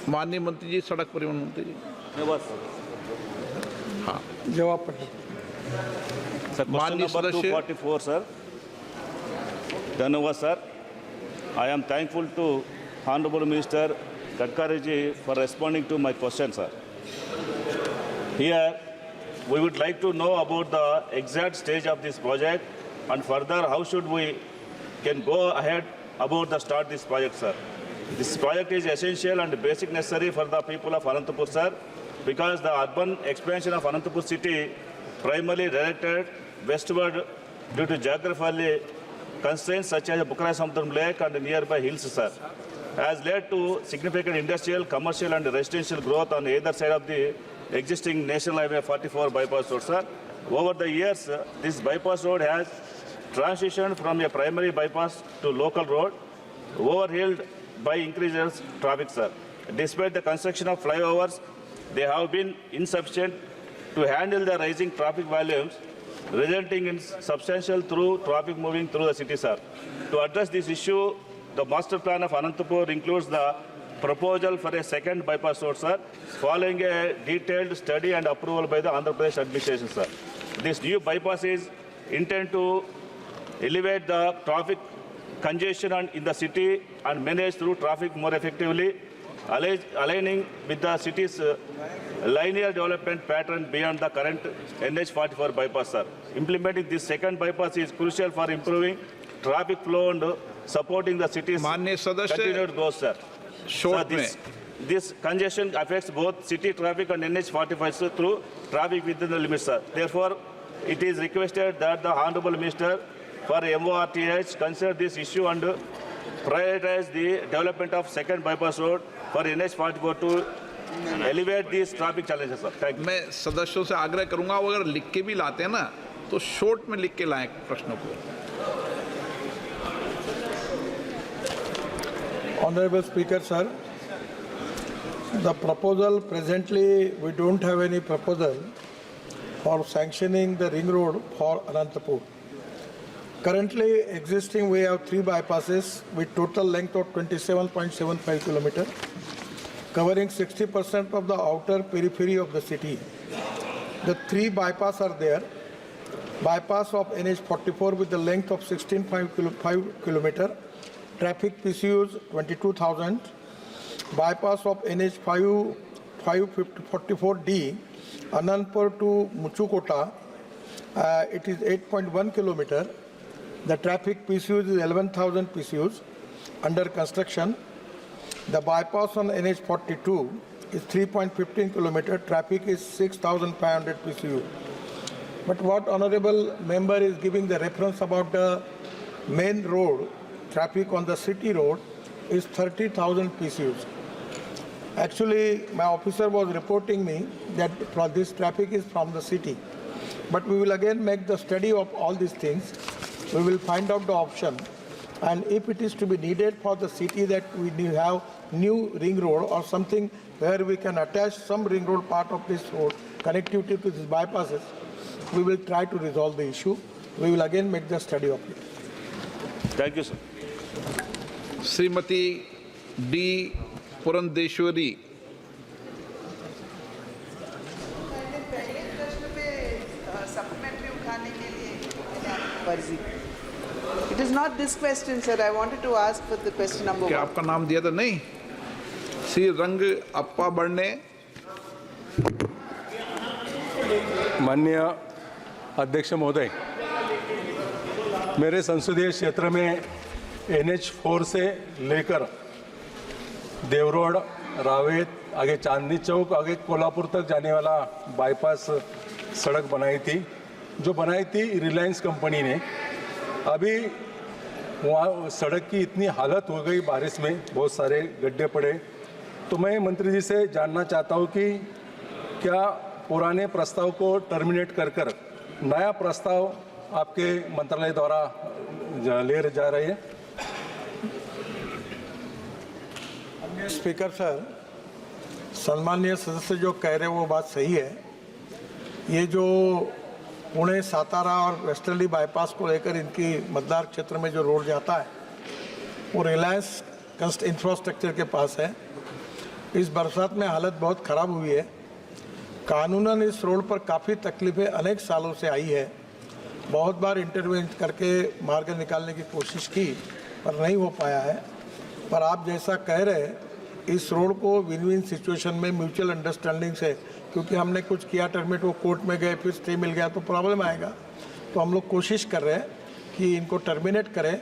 माननीय मंत्री जी, सड़क परिवहन मंत्री जी। हाँ, जवाब पढ़िए। Sir, question माननीय number सदस्य 244, sir. Dhanawad, sir. I am thankful to Honorable Minister Gadkari ji for responding to my question, sir. Here, we would like to know about the exact stage of this project and further how should we can go ahead about the start this project, sir. This project is essential and basic necessary for the people of Anantapur, sir, because the urban expansion of Anantapur city primarily directed westward due to geographical constraints such as Bukhara Samudram Lake and nearby hills, sir, has led to significant industrial, commercial and residential growth on either side of the existing National Highway 44 bypass road, sir. Over the years, this bypass road has transitioned from a primary bypass to local road, overhauled by increased traffic, sir. Despite the construction of flyovers, they have been insufficient to handle the rising traffic volumes, resulting in substantial through traffic moving through the city, sir. To address this issue, the master plan of Anantapur includes the proposal for a second bypass road, sir, following a detailed study and approval by the Andhra Pradesh administration, sir. This new bypass is intended to elevate the traffic congestion in the city and manage through traffic more effectively, aligning with the city's linear development pattern beyond the current NH44 bypass, sir. Implementing this second bypass is crucial for improving traffic flow and supporting the city's माननीय सदस्य continued growth, sir. Short में This congestion affects both city traffic and NH45 through traffic within the limits, sir. Therefore, it is requested that the Honorable Minister for MORTH consider this issue and prioritize the development of second bypass road for NH44 to elevate these traffic challenges, sir. Thank you. मैं सदस्यों से आग्रह करूंगा, वो अगर लिख के भी लाते हैं ना तो शॉर्ट में लिख के लाएं प्रश्नों को। Honorable Speaker, sir, the proposal presently, we don't have any proposal for sanctioning the ring road for Anantapur. Currently existing, we have 3 bypasses with total length of 27.75 km, covering 60% of the outer periphery of the city. The 3 bypasses are there. Bypass of NH44 with the length of 16.5 km, traffic PCUs 22,000. Bypass of NH544D, Anandpur to Muchukota, it is 8.1 km. The traffic PCUs is 11,000 PCUs under construction. The bypass on NH42 is 3.15 km. Traffic is 6,500 PCU. But what honorable member is giving the reference about the main road, traffic on the city road is 30,000 PCUs. Actually, my officer was reporting me that this traffic is from the city. But we will again make the study of all these things. We will find out the option. And if it is to be needed for the city that we have new ring road or something where we can attach some ring road part of this road, connectivity to these bypasses, we will try to resolve the issue. We will again make the study of it. Thank you, sir. Shrimati D Purandeswari. It is not this question, sir. I wanted to ask for the question number 1. क्या आपका नाम दिया था? नहीं, श्री रंग अप्पा बड़ने। माननीय अध्यक्ष महोदय, मेरे संसदीय क्षेत्र में NH4 से लेकर देवरोड, रावेत, आगे चांदनी चौक, आगे कोल्हापुर तक जाने वाला बाईपास सड़क बनाई थी, जो बनाई थी रिलायंस कंपनी ने। अभी वहाँ सड़क की इतनी हालत हो गई, बारिश में बहुत सारे गड्ढे पड़े। तो मैं मंत्री जी से जानना चाहता हूँ कि क्या पुराने प्रस्ताव को टर्मिनेट कर नया प्रस्ताव आपके मंत्रालय द्वारा ले जा रहे हैं? स्पीकर सर, सम्मानीय सदस्य जो कह रहे हैं वो बात सही है। ये जो पुणे सातारा और वेस्टर्ली बाईपास को लेकर इनकी मतदार क्षेत्र में जो रोड जाता है वो रिलायंस इंफ्रास्ट्रक्चर के पास है। इस बरसात में हालत बहुत ख़राब हुई है। कानूनन इस रोड पर काफ़ी तकलीफें अनेक सालों से आई है। बहुत बार इंटरवेंट करके मार्ग निकालने की कोशिश की पर नहीं हो पाया है। पर आप जैसा कह रहे हैं, इस रोड को विन विन सिचुएशन में म्यूचुअल अंडरस्टैंडिंग से, क्योंकि हमने कुछ किया टर्मिनेट, वो कोर्ट में गए, फिर स्टे मिल गया तो प्रॉब्लम आएगा। तो हम लोग कोशिश कर रहे हैं कि इनको टर्मिनेट करें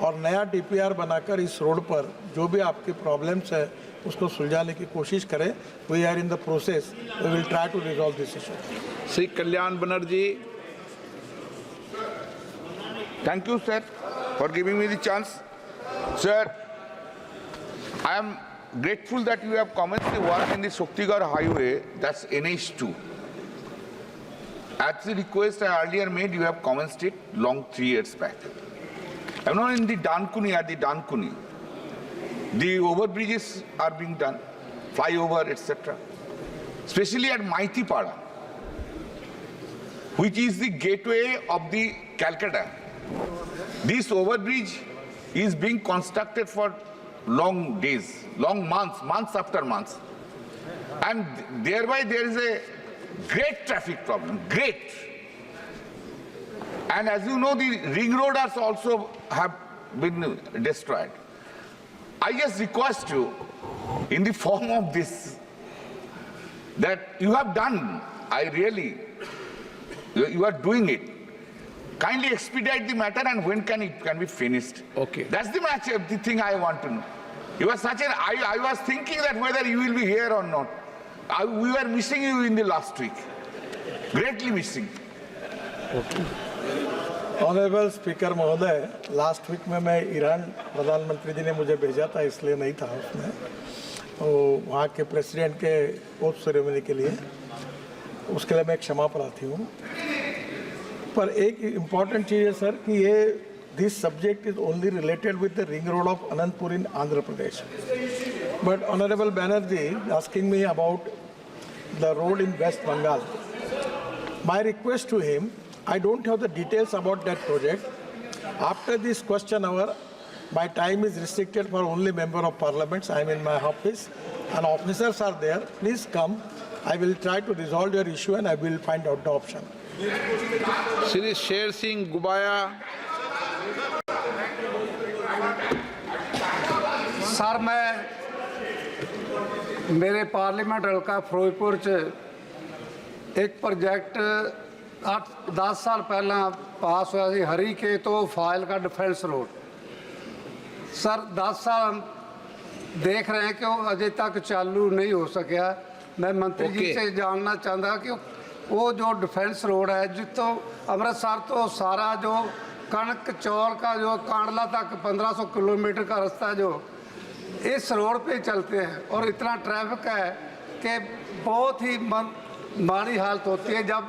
और नया DPR बनाकर इस रोड पर जो भी आपकी प्रॉब्लम्स है उसको सुलझाने की कोशिश करें। We are in the process, we will try to resolve this issue. Shri Kalyan Banerjee. Thank you, sir, for giving me the chance. Sir, I am grateful that you have commenced the work in the Shaktigarh Highway, that's NH2. At the request I earlier made, you have commenced it long 3 years back. And now in the Dankuni, at the Dankuni, the overbridges are being done, flyover, etc. Especially at Maitipara, which is the gateway of the Calcutta. This overbridge is being constructed for long days, long months, months after months. And thereby there is a great traffic problem, great. And as you know, the ring roads also have been destroyed. I just request you, in the form of this, that you have done, you are doing it. Kindly expedite the matter, and when can it be finished? Okay. That's the thing I want to know. You are such an, I was thinking that whether you will be here or not. We were missing you in the last week. Greatly missing. Honourable speaker महोदय, last week में मैं Iran, प्रधानमंत्री जी ने मुझे भेजा था, इसलिए नहीं था उसमें, तो वहाँ के प्रेसिडेंट के ओथ सेरेमनी के लिए, उसके लिए मैं क्षमा प्रार्थी हूँ। पर एक इम्पॉर्टेंट चीज़ है सर कि ये this subject is only related with the ring road of Anantapur in Andhra Pradesh, but honourable Banerjee asking me about the road in West Bengal. My request to him, I don't have the details about that project. After this question hour, my time is restricted for only member of parliaments. I am in my office and officers are there. Please come. I will try to resolve your issue and I will find out the option. Shri Sher Singh गुबाया। Sir, मैं मेरे parliament हल्का फिरोजपुर च एक project 8-10 साल पहला पास होया सी, हरी के तो फाइल का डिफेंस रोड। सर 10 साल हम देख रहे हैं कि वो अजय तक चालू नहीं हो सकिया। मैं मंत्री जी से जानना चाहता कि वो जो डिफेंस रोड है, जितों अमृतसर तो सारा जो कणक चौल का जो कांडला तक 1500 किलोमीटर का रास्ता जो इस रोड पे चलते हैं, और इतना ट्रैफिक है कि बहुत ही माड़ी हालत होती है। जब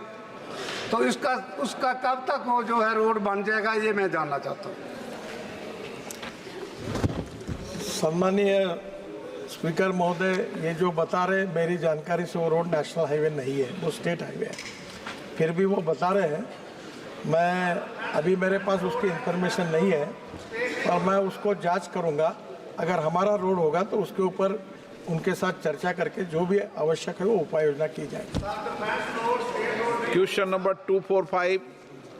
तो उसका कब तक वो जो है रोड बन जाएगा, ये मैं जानना चाहता हूँ। सम्मानीय स्पीकर महोदय, ये जो बता रहे, मेरी जानकारी से वो रोड नेशनल हाईवे नहीं है, वो स्टेट हाईवे है। फिर भी वो बता रहे हैं, मैं अभी मेरे पास उसकी इंफॉर्मेशन नहीं है और मैं उसको जांच करूंगा। अगर हमारा रोड होगा तो उसके ऊपर उनके साथ चर्चा करके जो भी आवश्यक है वो उपाय योजना की जाएगी। Question number 245